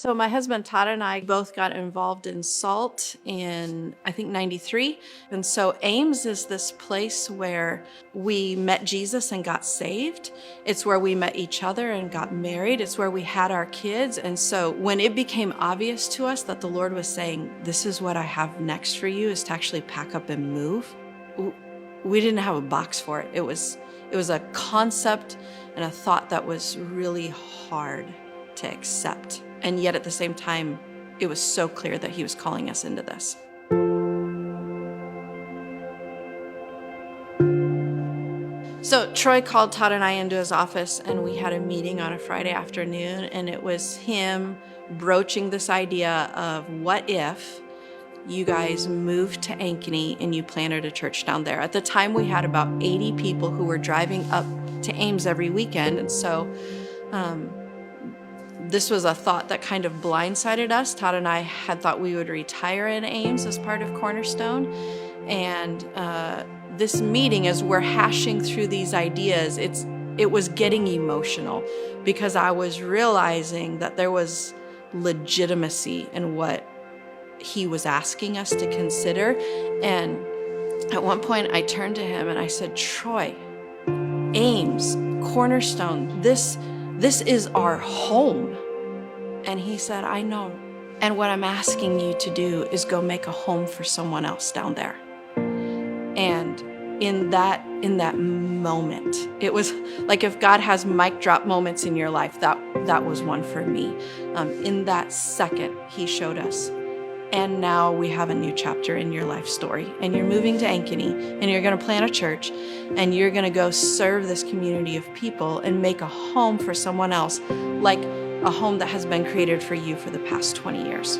So my husband Todd and I both got involved in SALT in, I think, 93. And so Ames is this place where we met Jesus and got saved. It's where we met each other and got married. It's where we had our kids. And so when it became obvious to us that the Lord was saying, this is what I have next for you, is to actually pack up and move, we didn't have a box for it. It was a concept and a thought that was really hard to accept. And yet at the same time, it was so clear that he was calling us into this. So Troy called Todd and I into his office, and we had a meeting on a Friday afternoon, and it was him broaching this idea of what if you guys moved to Ankeny and you planted a church down there. At the time, we had about 80 people who were driving up to Ames every weekend, and so this was a thought that kind of blindsided us. Todd and I had thought we would retire in Ames as part of Cornerstone. And this meeting, as we're hashing through these ideas, it was getting emotional because I was realizing that there was legitimacy in what he was asking us to consider. And at one point I turned to him and I said, Troy, Ames, Cornerstone, this is our home. And he said, I know. And what I'm asking you to do is go make a home for someone else down there. And in that moment, it was like if God has mic drop moments in your life, that was one for me. In that second, he showed us. And now we have a new chapter in your life story. And you're moving to Ankeny, and you're going to plant a church, and you're going to go serve this community of people and make a home for someone else, like a home that has been created for you for the past 20 years.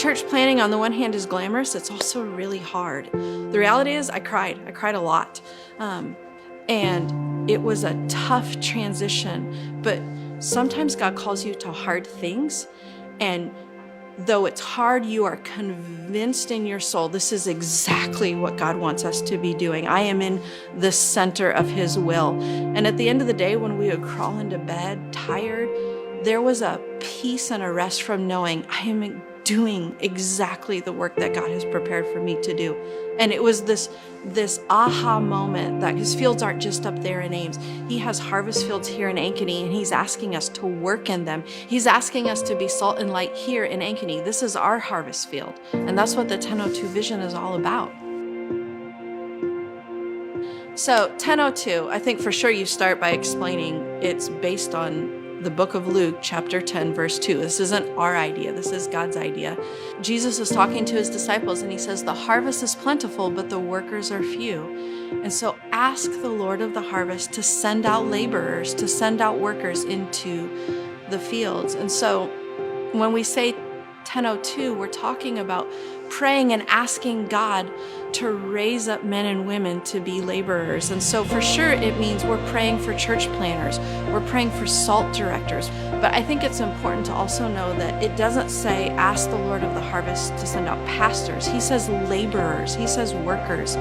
Church planting, on the one hand, is glamorous. It's also really hard. The reality is I cried a lot. And it was a tough transition, but sometimes God calls you to hard things, and though it's hard, you are convinced in your soul, this is exactly what God wants us to be doing. I am in the center of his will. And at the end of the day, when we would crawl into bed tired, there was a peace and a rest from knowing I am doing exactly the work that God has prepared for me to do. And it was this aha moment that his fields aren't just up there in Ames. He has harvest fields here in Ankeny, and he's asking us to work in them. He's asking us to be salt and light here in Ankeny. This is our harvest field. And that's what the 1002 vision is all about. So 1002, I think for sure you start by explaining it's based on the book of Luke, chapter 10, verse 2. This isn't our idea. This is God's idea. Jesus is talking to his disciples, and he says, the harvest is plentiful, but the workers are few. And so ask the Lord of the harvest to send out laborers, to send out workers into the fields. And so when we say 1002, we're talking about praying and asking God to raise up men and women to be laborers. And so for sure it means we're praying for church planners, we're praying for SALT directors. But I think it's important to also know that it doesn't say ask the Lord of the harvest to send out pastors. He says laborers, he says workers.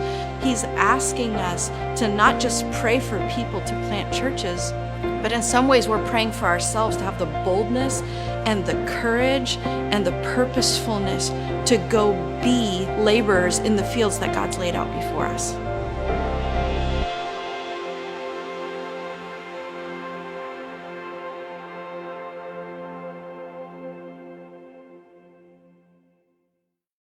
He's asking us to not just pray for people to plant churches, but in some ways we're praying for ourselves to have the boldness and the courage and the purposefulness to go be laborers in the fields that God's laid out before us.